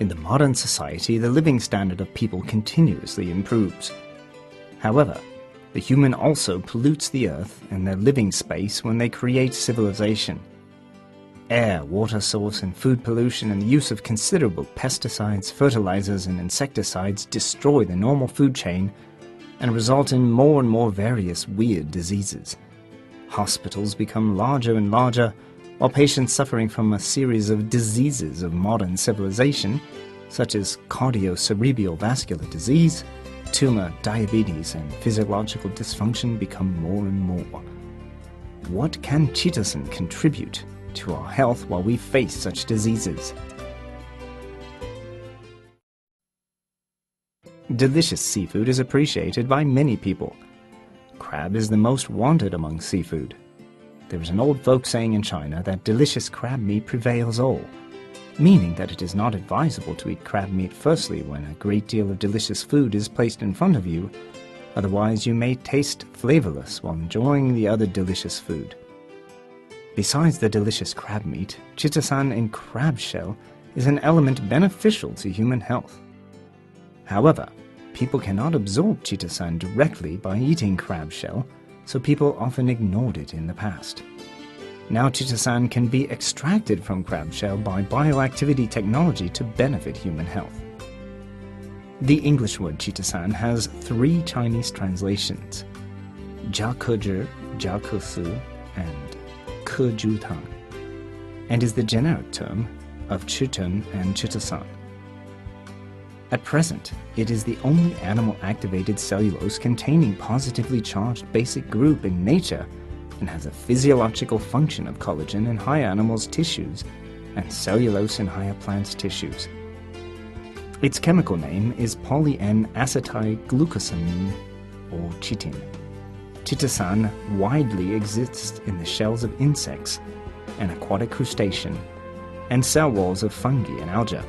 In the modern society, the living standard of people continuously improves. However, the human also pollutes the earth and their living space when they create civilization. Air, water source, and food pollution and the use of considerable pesticides, fertilizers, and insecticides destroy the normal food chain and result in more and more various weird diseases. Hospitals become larger and larger, while patients suffering from a series of diseases of modern civilization, such as cardiocerebral vascular disease, tumor, diabetes, and physiological dysfunction become more and more. What can chitosan contribute to our health while we face such diseases? Delicious seafood is appreciated by many people. Crab is the most wanted among seafood. There is an old folk saying in China that delicious crab meat prevails all, meaning that it is not advisable to eat crab meat firstly when a great deal of delicious food is placed in front of you, otherwise you may taste flavorless while enjoying the other delicious food. Besides the delicious crab meat, chitosan in crab shell is an element beneficial to human health. However, people cannot absorb chitosan directly by eating crab shell, so people often ignored it in the past. Now chitosan can be extracted from crab shell by bioactivity technology to benefit human health. The English word chitosan has 3 Chinese translations: jiakezhi, jiakesu, and kejutang, and is the generic term of chitin and chitosan. At present, it is the only animal-activated cellulose containing positively charged basic group in nature and has a physiological function of collagen in higher animals' tissues and cellulose in higher plants' tissues. Its chemical name is poly-N-acetylglucosamine, or chitin. Chitosan widely exists in the shells of insects and aquatic crustacean and cell walls of fungi and algae.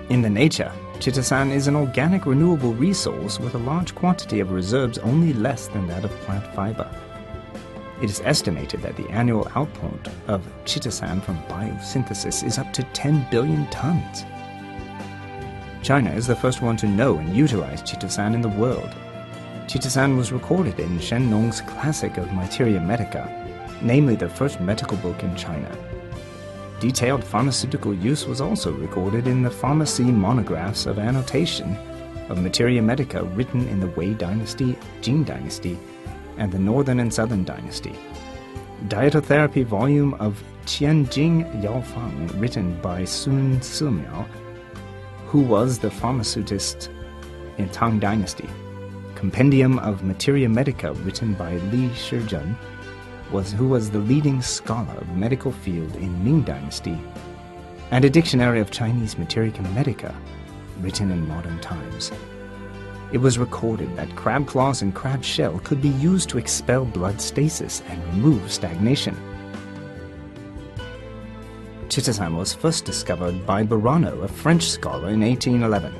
In the nature, chitosan is an organic renewable resource with a large quantity of reserves only less than that of plant fiber. It is estimated that the annual output of chitosan from biosynthesis is up to 10 billion tons. China is the first one to know and utilize chitosan in the world. Chitosan was recorded in Shen Nong's Classic of Materia Medica, namely the first medical book in China. Detailed pharmaceutical use was also recorded in the pharmacy monographs of annotation of Materia Medica written in the Wei Dynasty, Jing Dynasty, and the Northern and Southern Dynasty. Dietotherapy volume of Qianjing Yaofang written by Sun Simiao, who was the pharmaceutist in Tang Dynasty. Compendium of Materia Medica written by Li Shizhen, who was the leading scholar of medical field in Ming Dynasty, and a dictionary of Chinese Materia Medica, written in modern times. It was recorded that crab claws and crab shell could be used to expel blood stasis and remove stagnation. Chitosan was first discovered by Burano, a French scholar, in 1811.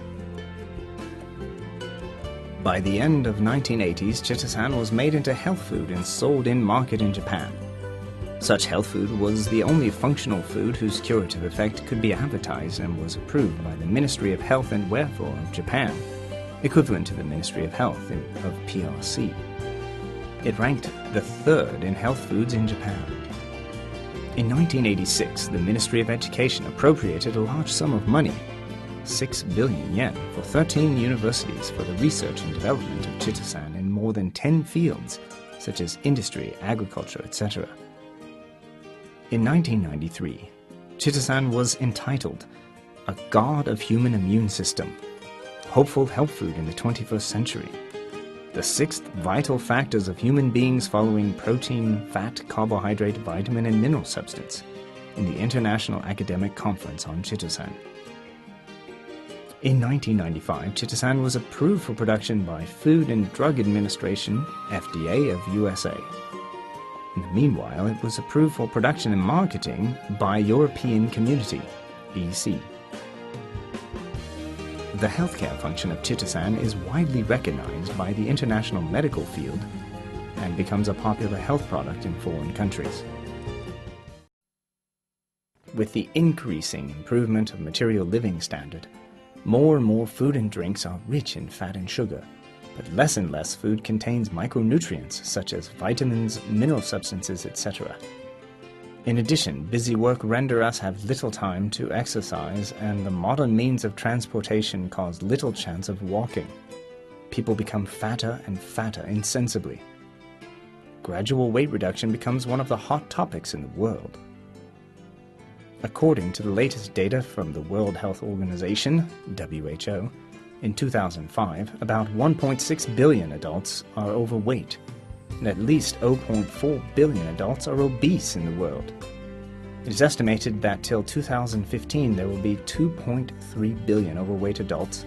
By the end of 1980s, chitosan was made into health food and sold in market in Japan. Such health food was the only functional food whose curative effect could be advertised and was approved by the Ministry of Health and Welfare of Japan, equivalent to the Ministry of Health of PRC. It ranked the 3rd in health foods in Japan. In 1986, the Ministry of Education appropriated a large sum of money, 6 billion yen, for 13 universities for the research and development of chitosan in more than 10 fields, such as industry, agriculture, etc. In 1993, chitosan was entitled A God of Human Immune System, Hopeful Health Food in the 21st Century, the 6th vital factors of human beings following protein, fat, carbohydrate, vitamin, and mineral substance in the International Academic Conference on Chitosan. In 1995, chitosan was approved for production by Food and Drug Administration, FDA of USA. In the meanwhile, it was approved for production and marketing by European Community, EC. The healthcare function of chitosan is widely recognized by the international medical field and becomes a popular health product in foreign countries. With the increasing improvement of material living standard, more and more food and drinks are rich in fat and sugar, but less and less food contains micronutrients such as vitamins, mineral substances, etc. In addition, busy work render us have little time to exercise, and the modern means of transportation cause little chance of walking. People become fatter and fatter insensibly. Gradual weight reduction becomes one of the hot topics in the world. According to the latest data from the World Health Organization, WHO, in 2005, about 1.6 billion adults are overweight, and at least 0.4 billion adults are obese in the world. It is estimated that till 2015 there will be 2.3 billion overweight adults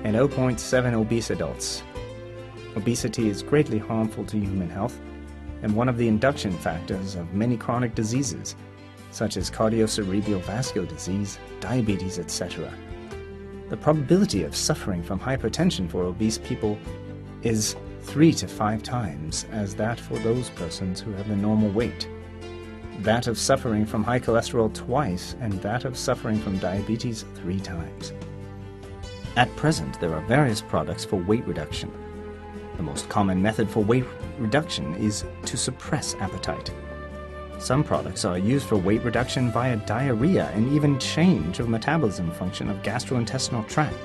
and 0.7 obese adults. Obesity is greatly harmful to human health and one of the induction factors of many chronic diseases, such as cardiocerebrovascular disease, diabetes, etc. The probability of suffering from hypertension for obese people is 3 to 5 times as that for those persons who have the normal weight. That of suffering from high cholesterol twice, and that of suffering from diabetes 3 times. At present, there are various products for weight reduction. The most common method for weight reduction is to suppress appetite. Some products are used for weight reduction via diarrhea and even change of metabolism function of gastrointestinal tract.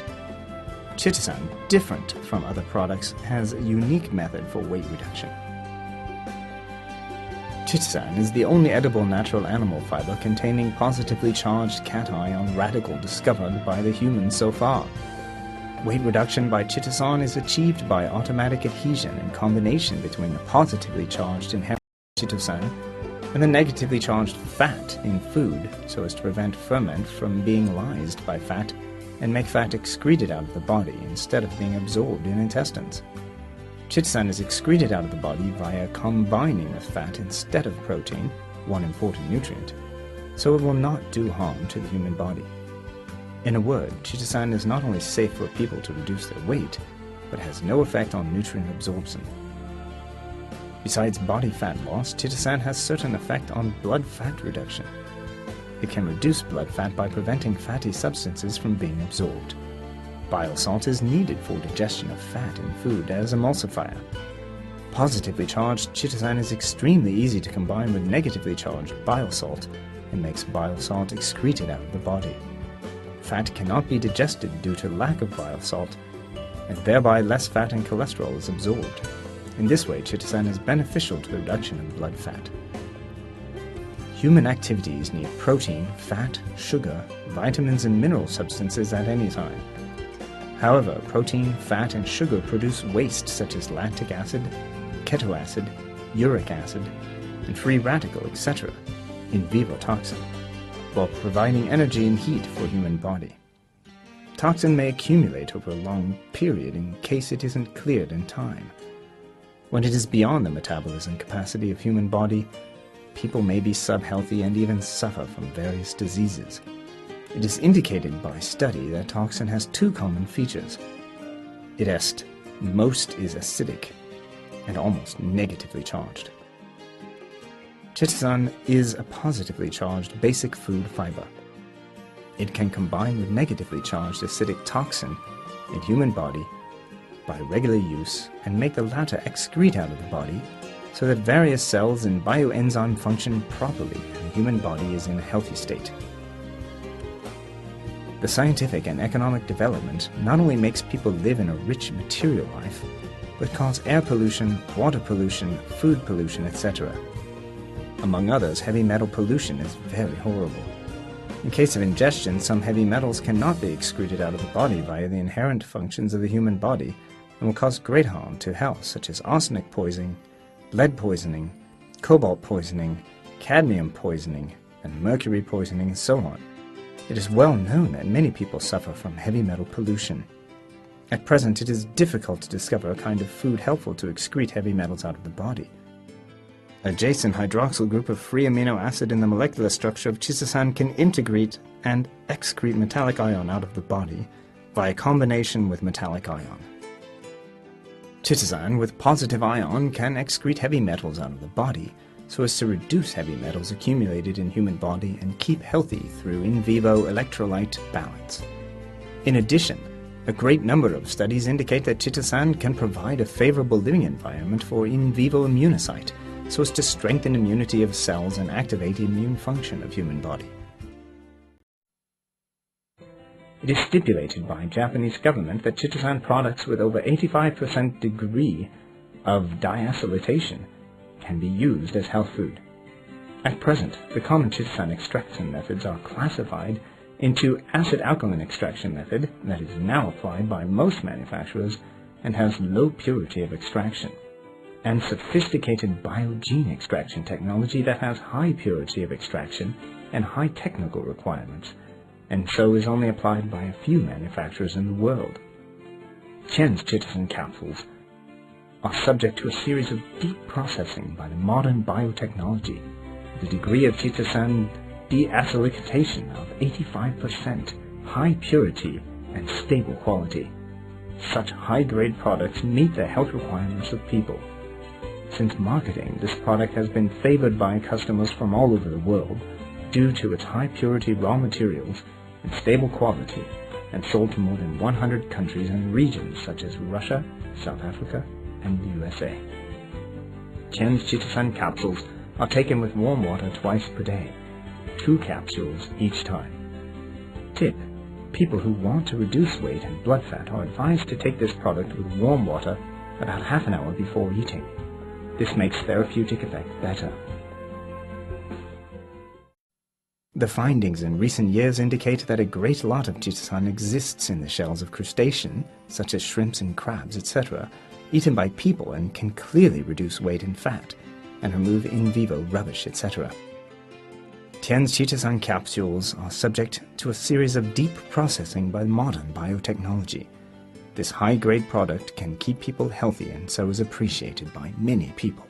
Chitosan, different from other products, has a unique method for weight reduction. Chitosan is the only edible natural animal fiber containing positively charged cation radical discovered by the humans so far. Weight reduction by chitosan is achieved by automatic adhesion and combination between the positively charged inherent chitosan and the negatively charged fat in food so as to prevent ferment from being lysed by fat and make fat excreted out of the body instead of being absorbed in intestines. Chitosan is excreted out of the body via combining with fat instead of protein, one important nutrient, so it will not do harm to the human body. In a word, chitosan is not only safe for people to reduce their weight, but has no effect on nutrient absorption. Besides body fat loss, chitosan has certain effect on blood fat reduction. It can reduce blood fat by preventing fatty substances from being absorbed. Bile salt is needed for digestion of fat in food as emulsifier. Positively charged chitosan is extremely easy to combine with negatively charged bile salt and makes bile salt excreted out of the body. Fat cannot be digested due to lack of bile salt, and thereby less fat and cholesterol is absorbed. In this way, chitosan is beneficial to the reduction of blood fat. Human activities need protein, fat, sugar, vitamins and mineral substances at any time. However, protein, fat and sugar produce waste such as lactic acid, ketoacid, uric acid, and free radical, etc., in vivo toxin, while providing energy and heat for human body. Toxin may accumulate over a long period in case it isn't cleared in time. When it is beyond the metabolism capacity of human body, people may be subhealthy and even suffer from various diseases. It is indicated by study that toxin has 2 common features. Most is acidic and almost negatively charged. Chitosan is a positively charged basic food fiber. It can combine with negatively charged acidic toxin in human body by regular use and make the latter excrete out of the body so that various cells and bioenzyme function properly and the human body is in a healthy state. The scientific and economic development not only makes people live in a rich material life, but cause air pollution, water pollution, food pollution, etc. Among others, heavy metal pollution is very horrible. In case of ingestion, some heavy metals cannot be excreted out of the body via the inherent functions of the human body and will cause great harm to health, such as arsenic poisoning, lead poisoning, cobalt poisoning, cadmium poisoning, and mercury poisoning, and so on. It is well known that many people suffer from heavy metal pollution. At present, it is difficult to discover a kind of food helpful to excrete heavy metals out of the body. A Jason hydroxyl group of free amino acid in the molecular structure of chitosan can integrate and excrete metallic ion out of the body via combination with metallic ion. Chitosan with positive ion can excrete heavy metals out of the body, so as to reduce heavy metals accumulated in human body and keep healthy through in vivo electrolyte balance. In addition, a great number of studies indicate that chitosan can provide a favorable living environment for in vivo immunocyte, so as to strengthen immunity of cells and activate the immune function of human body. It is stipulated by Japanese government that chitosan products with over 85% degree of diacylation can be used as health food. At present, the common chitosan extraction methods are classified into acid-alkaline extraction method that is now applied by most manufacturers and has low purity of extraction, and sophisticated biogene extraction technology that has high purity of extraction and high technical requirements, and so is only applied by a few manufacturers in the world. Tian's chitosan capsules are subject to a series of deep processing by the modern biotechnology. The degree of chitosan deacylication of 85%, high purity, and stable quality. Such high-grade products meet the health requirements of people. Since marketing, this product has been favored by customers from all over the world due to its high-purity raw materials and stable quality, and sold to more than 100 countries and regions such as Russia, South Africa, and the USA. Tian's chitosan capsules are taken with warm water twice per day, 2 capsules each time. Tip: people who want to reduce weight and blood fat are advised to take this product with warm water about half an hour before eating. This makes therapeutic effect better. The findings in recent years indicate that a great lot of chitosan exists in the shells of crustaceans, such as shrimps and crabs, etc., eaten by people and can clearly reduce weight and fat, and remove in vivo rubbish, etc. Tian's chitosan capsules are subject to a series of deep processing by modern biotechnology. This high-grade product can keep people healthy and so is appreciated by many people.